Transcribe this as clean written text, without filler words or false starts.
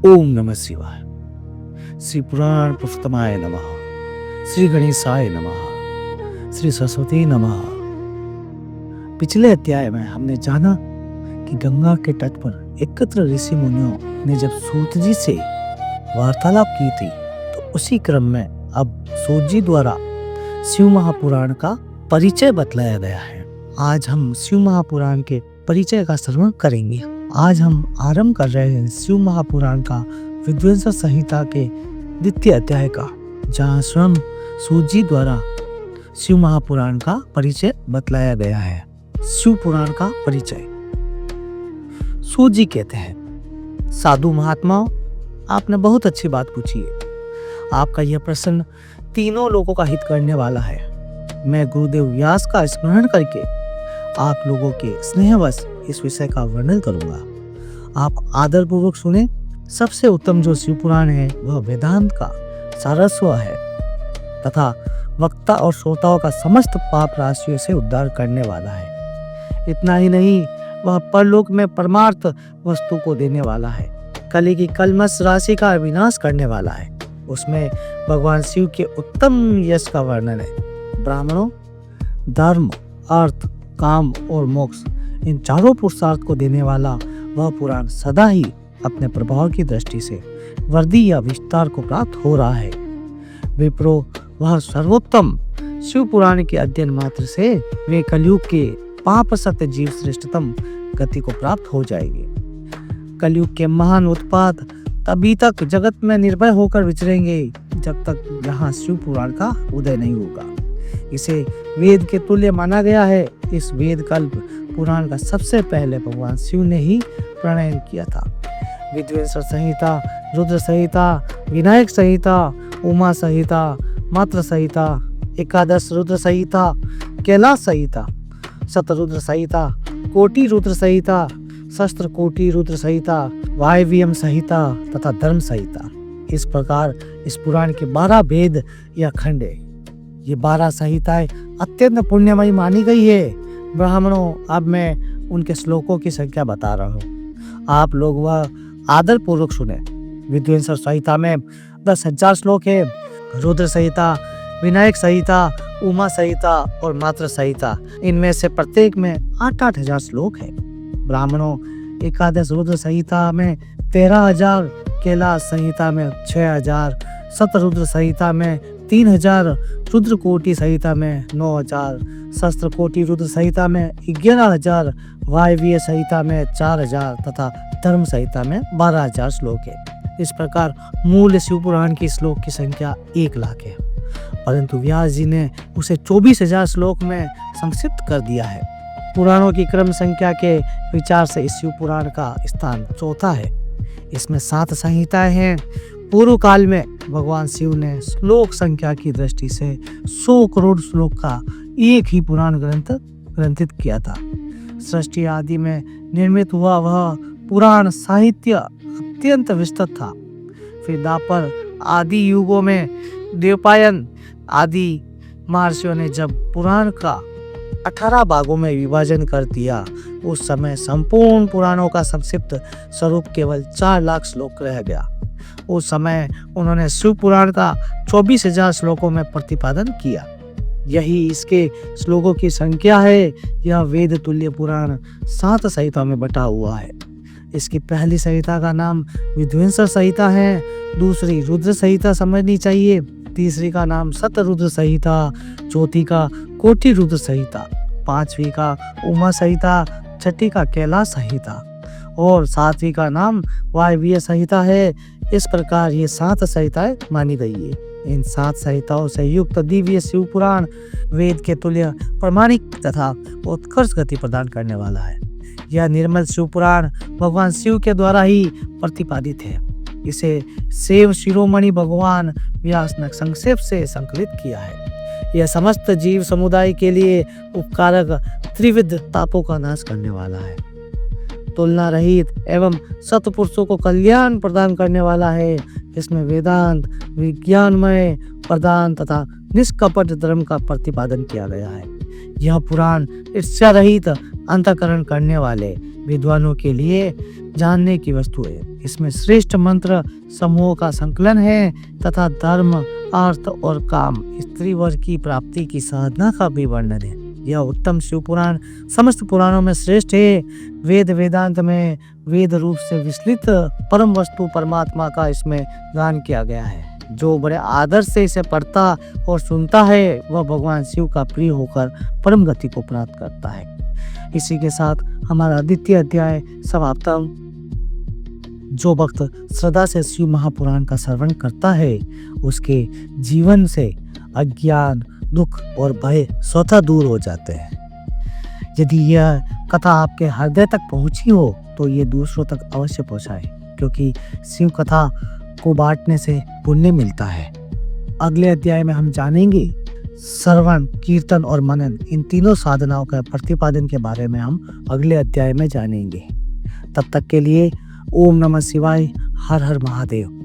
ओम नमः शिवाय। श्री पुराण पुरुषोत्तमाय नमः। श्री गणेशाय नमः। श्री सरस्वती नमः। पिछले अध्याय में हमने जाना कि गंगा के तट पर एकत्र ऋषि मुनियों ने जब सूत जी से वार्तालाप की थी, तो उसी क्रम में अब सूत जी द्वारा शिव महापुराण का परिचय बतलाया गया है। आज हम शिव महापुराण के परिचय का श्रवण करेंगे। आज हम आरंभ कर रहे हैं शिव महापुराण का विध्वंसर संहिता के द्वितीय अध्याय का, जहाँ स्वयं सूत जी द्वारा शिव महापुराण का परिचय बतलाया गया है। शिव पुराण का परिचय। सूत जी कहते हैं, साधु महात्माओं, आपने बहुत अच्छी बात पूछी है। आपका यह प्रश्न तीनों लोगों का हित करने वाला है। मैं गुरुदेव व्यास का स्मरण करके आप लोगों के स्नेहवश इस विषय का वर्णन करूंगा। आप आदर पूर्वक सुने। सबसे उत्तम जो शिव पुराण है वह वेदांत का सारस्व है तथा वक्ता और श्रोताओं का समस्त पाप राशियों से उद्धार करने वाला है। इतना ही नहीं, वह परलोक में परमार्थ वस्तु को देने वाला है। कली की कलमश राशि का विनाश करने वाला है। उसमें भगवान शिव के उत्तम यश का वर्णन है। ब्राह्मणों, धर्म, अर्थ, काम और मोक्ष, इन चारों पुरुषार्थ को देने वाला वह पुराण सदा ही अपने प्रभाव की दृष्टि से वृद्धि या विस्तार को प्राप्त हो रहा है। विप्रो, वह सर्वोत्तम शिव पुराण के अध्ययन मात्र से वे कलयुग के पाप सत्य जीव श्रेष्ठतम गति को प्राप्त हो जाएगी। कलयुग के महान उत्पात तभी तक जगत में निर्भय होकर विचरेंगे जब तक यहाँ शिव पुराण का उदय नहीं होगा। इसे वेद के तुल्य माना गया है। इस वेद कल्प पुराण का सबसे पहले भगवान शिव ने ही प्रणयन किया था। विध्वंसर संहिता, रुद्र संहिता, विनायक संहिता, उमा संहिता, मात्र संहिता, एकादश रुद्र संहिता, कैलाश संहिता, शतरुद्र संहिता, कोटि रुद्र संहिता, शस्त्र कोटि रुद्र संहिता, वायव्यम संहिता तथा धर्म संहिता। इस प्रकार इस पुराण के 12 वेद या खंड है। ये 12 संहिताएं अत्यंत पुण्यमयी मानी गई है। ब्राह्मणों, अब मैं उनके श्लोकों की संख्या बता रहा हूँ। आप लोग वह आदर पूर्वक सुने। विध्वंसर संहिता में 10,000 श्लोक है। रुद्र संहिता, विनायक संहिता, उमा संहिता और मात्र संहिता, इनमें से प्रत्येक में 8-8 हजार श्लोक है। ब्राह्मणों, एकादश रुद्र संहिता में 13,000, कैलाश संहिता में 6,000, शतरुद्र संहिता में 3,000, रुद्र कोटि संहिता में 9,000, शस्त्र कोटि रुद्र संहिता में 11,000, वायव्य संहिता में 4,000 तथा धर्म संहिता में 12,000 श्लोक है। इस प्रकार मूल शिव पुराण की श्लोक की संख्या 1 लाख है, परंतु व्यास जी ने उसे 24,000 श्लोक में संक्षिप्त कर दिया है। पुराणों की क्रम संख्या के विचार से इस शिव पुराण का स्थान चौथा है। इसमें 7 संहिताएं हैं। पूर्व काल में भगवान शिव ने श्लोक संख्या की दृष्टि से 100 करोड़ श्लोक का एक ही पुराण ग्रंथित किया था। सृष्टि आदि में निर्मित हुआ वह पुराण साहित्य अत्यंत विस्तृत था। फिर दापर आदि युगों में देवपायन आदि महर्षियों ने जब पुराण का 18 भागों में विभाजन कर दिया, उस समय संपूर्ण पुराणों का संक्षिप्त स्वरूप केवल 4 लाख श्लोक रह गया। उस समय उन्होंने शिव पुराण का 24,000 श्लोकों में प्रतिपादन किया। यही इसके श्लोकों की संख्या है। यह वेद तुल्य पुराण 7 संहिताओं में बटा हुआ है। इसकी पहली संहिता का नाम विध्वंसर संहिता है, दूसरी रुद्र संहिता समझनी चाहिए, तीसरी का नाम शतरुद्र संहिता, चौथी का कोटि रुद्र संहिता, 5वीं का उमा संहिता, 6ठी का कैलाश संहिता और 7वीं का नाम वायव्य संहिता है। इस प्रकार ये 7 संहिताएं मानी गई है। इन 7 संहिताओं से युक्त दिव्य शिव पुराण वेद के तुल्य प्रमाणिक तथा उत्कर्ष गति प्रदान करने वाला है। यह निर्मल शिव पुराण भगवान शिव के द्वारा ही प्रतिपादित है। इसे शिव शिरोमणि भगवान व्यास ने संक्षेप से संकलित किया है। यह समस्त जीव समुदाय के लिए उपकारक त्रिविध तापों का नाश करने वाला है। तुलना रहित एवं सत्पुरुषों को कल्याण प्रदान करने वाला है। इसमें वेदांत, विज्ञानमय प्रदान तथा निष्कपट धर्म का प्रतिपादन किया गया है। यह पुराण ईर्ष्या रहित, अंतःकरण करने वाले, विद्वानों के लिए जानने की वस्तु है। इसमें श्रेष्ठ मंत्र समूहों का संकलन है तथा धर्म, अर्थ और काम, स्त्री वर्ग की प्राप्ति की साधना का भी वर्णन है। यह उत्तम शिव पुराण समस्त पुराणों में श्रेष्ठ है। वेद वेदांत में वेद रूप से विस्तृत परम वस्तु परमात्मा का इसमें गान किया गया है। जो बड़े आदर से इसे पढ़ता और सुनता है वह भगवान शिव का प्रिय होकर परम गति को प्राप्त करता है। इसी के साथ हमारा द्वितीय अध्याय समाप्त। जो भक्त श्रद्धा से शिव महापुराण का श्रवण करता है उसके जीवन से अज्ञान, दुख और भय स्वतः दूर हो जाते हैं। यदि यह कथा आपके हृदय तक पहुंची हो तो ये दूसरों तक अवश्य पहुंचाए, क्योंकि शिव कथा को बांटने से पुण्य मिलता है। अगले अध्याय में हम जानेंगे श्रवण, कीर्तन और मनन, इन तीनों साधनाओं के प्रतिपादन के बारे में हम अगले अध्याय में जानेंगे। तब तक के लिए ओम नमः शिवाय, हर हर महादेव।